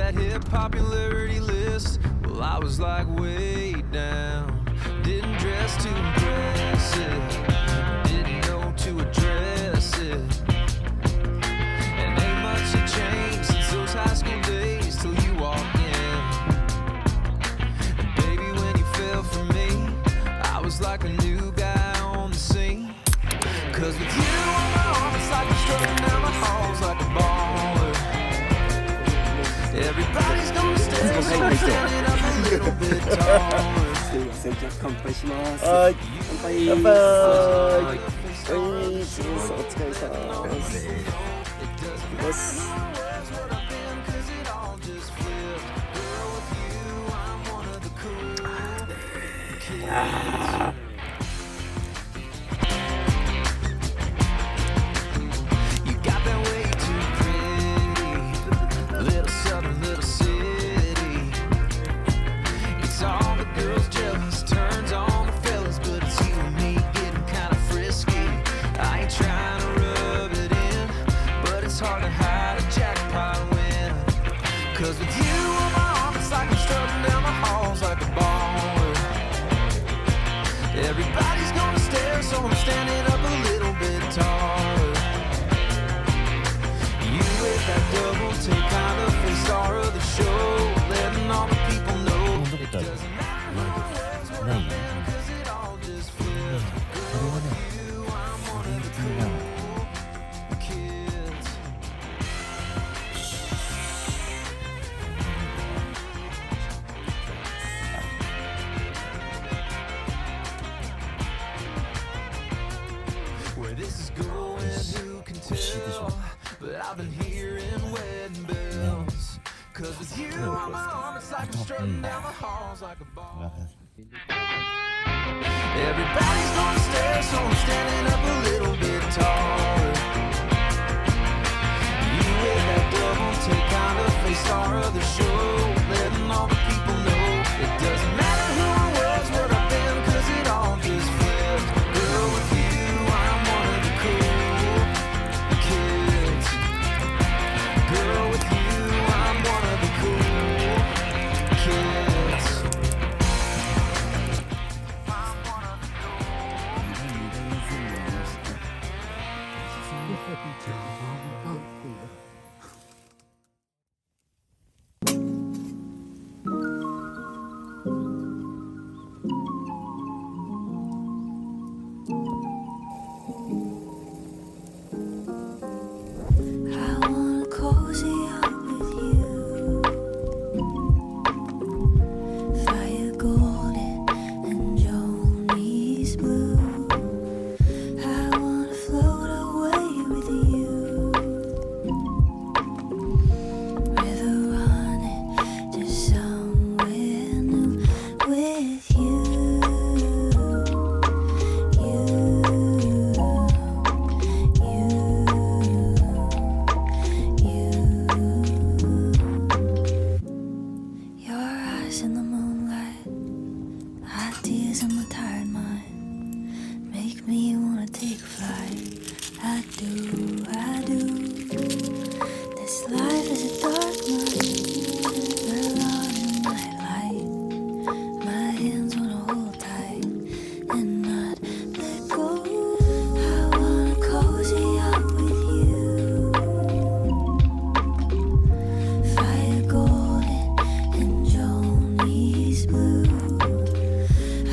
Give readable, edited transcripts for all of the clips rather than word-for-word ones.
that hit popularity list. Well, I was like way down. Didn't dress too impressive. Didn't know to address it. And ain't much had changed since those high school days till you walked in. And baby, when you fell for me, I was like a new guy on the scene. Cause with you on my arm, it's like I'm strutting down the halls like a baller. Everybody's gonna stare, so I'm standing up a little bit taller. すいません、じゃあ乾杯します。はい、乾杯。乾杯。はい、お疲れ様です。よし。Cause with you on my arm, it's like I'm strutting down the halls like a baller. Everybody's gonna stare, so I'm standing up a little bit taller. You with that double take, kind of face star of the show, letting all the people know it doesn't matter who wears what I wear, cause it all just flips. Girl, with you, I'm one of the cool kids. Where this is going, who can tell? But I've been hearing wedding bells. Cause with you on my arm, it's like I'm strutting down the halls like a ball. Everybody's gonna stare, so I'm standing up a little bit taller. You with that double take, kind of face star of the show, letting all the people know it doesn't matter who I was, what I've been, cause it all just flipped. Girl, with you, I'm one of the cool kids. Girl, with you, I'm one of the cool kids. I'm one of the I wanna cozy up with you, fire golden and Joni's blue. I wanna float away with you, river running to somewhere new with you. Your eyes in the moonlight, ideas in my tired mind, make me wanna take flight. I do, I do. This life is a dark night, we're alone in the nightlight. My hands wanna hold tight and not let go. I wanna cozy up with you, fire golden and Joni's blue.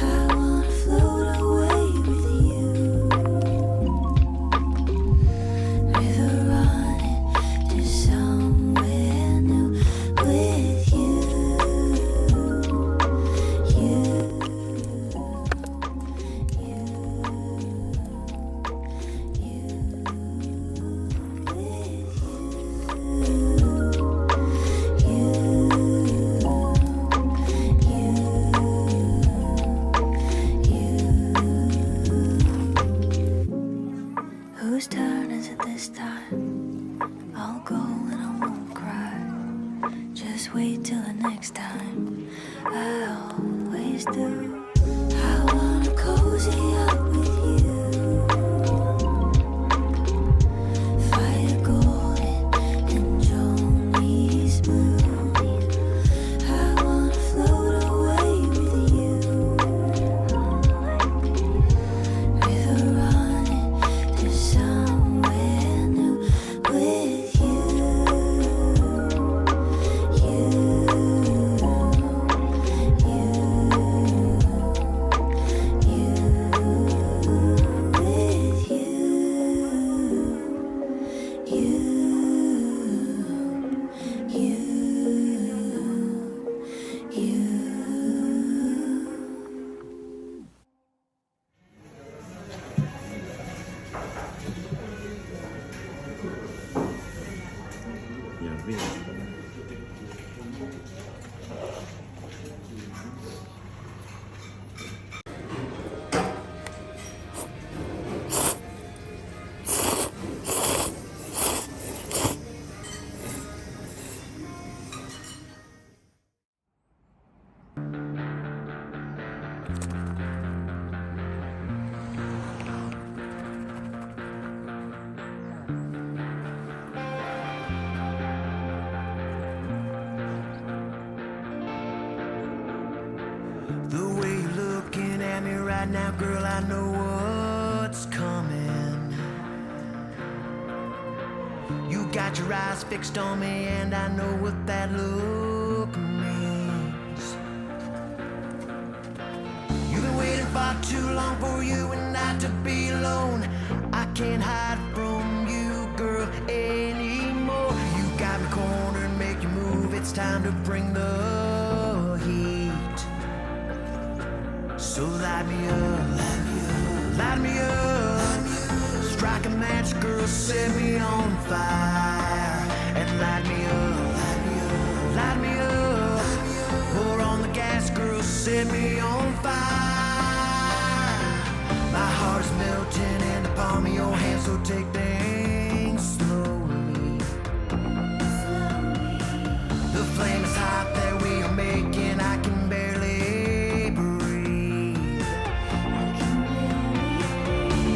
I wanna float away with you, river running to somewhere new with you. Whose turn is it this time? I'll go and I won't cry. Just wait till the next time. I always do. I wanna cozy up with you, fire golden and Joni's blue. girl, I know what's coming. You got your eyes fixed on me, and I know what that look means. You've been waiting far too long for you and I to be alone. I can't hide from you, girl, anymore. You got me cornered, make you move. It's time to bring the heat. So light me up, light me up. Strike a match, girl, set me on fire. And light me up, light me up. Pour on the gas, girl, set me on fire. My heart's melting in the palm of your hand, so take things slowly. The flame is hot that we are making, I can barely breathe.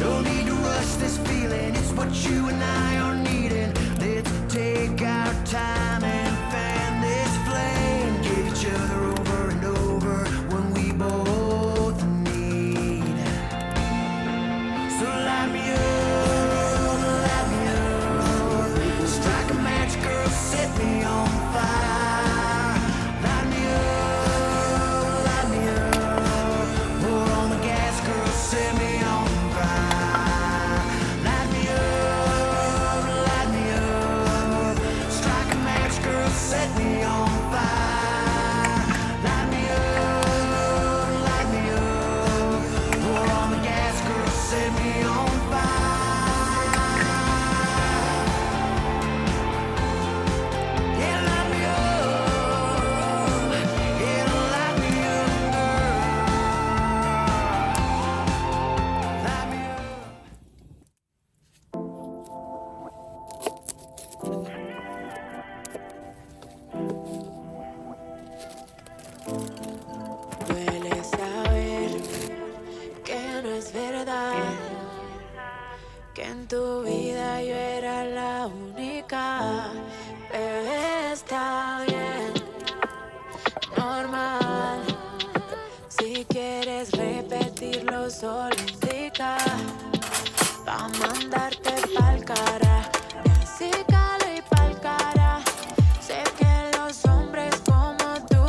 No need to rush this feeling, it's what you and I are needing. Let's take our time and fan this flame. Give each other over and over when we both need. So light me up, light me up. Strike a match, girl, set me on fire. Light me up. Pour on the gas, girl, set me on fire. Light me up. Strike a match, girl, set me on fire. Light me up. Pour on the gas, girl, set me on fire. Yeah, light me up. Yeah, light me up, girl. Light me up. Duele saber que no es verdad, que en tu vida yo era la única. Bebé, está bien, normal. Si quieres repetirlo, solo indica pa' mandarte pa'l cara. Y así calo y pa'l cara. Sé que los hombres como tú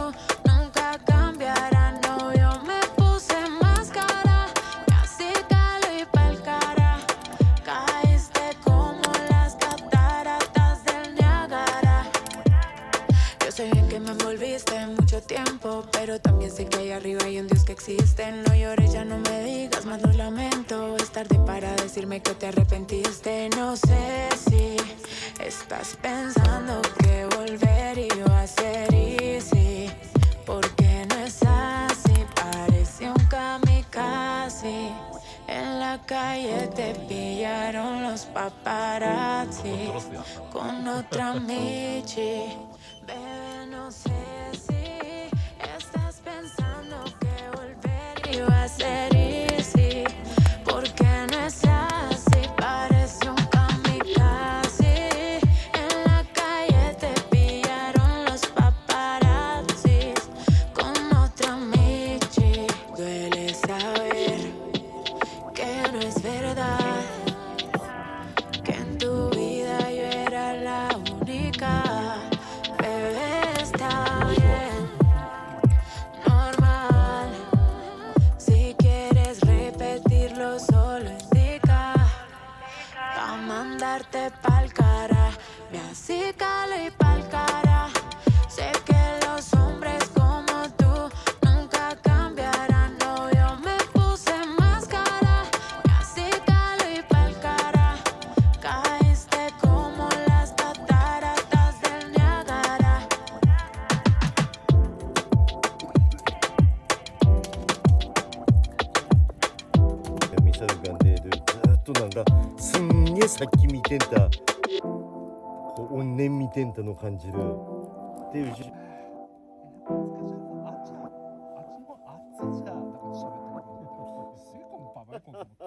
nunca cambiarán. No, yo me puse máscara. Y así calo y pa'l cara. Caíste como las cataratas del Niágara. Yo sé bien que me envolviste en mucho tiempo, pero también sé que ahí arriba hay un Dios que existe. No llores, ya no me digas más, lo lamento. Es tarde para decirme que te arrepentiste. No sé si estás pensando que volver iba a ser easy, porque no es así, parece un kamikaze. En la calle te pillaron los paparazzi con otra Michi. Bebé, no sé si estás pensando que volver iba a ser easy, porque no es así, parece un kamikaze. En la calle te pillaron los paparazzi con otra Michi. Duele saber que no es verdad, que en tu vida yo era la única. Bebé, está bien, normal. Si quieres repetirlo, solo indica pa' mandarte pa'l cara. Me acicalo y pa'l cara. Sé que los hombres como tú nunca cambiarán. No, yo me puse máscara. Me acicalo y pa'l cara. Caíste como las cataratas del Niágara. 見さる感じでずっとなんかすんげえさっき見てんたこう怨念見てんたの感じるっていうじあっちのあっちじゃなんか喋ってるけどすげえこのババイコンと思った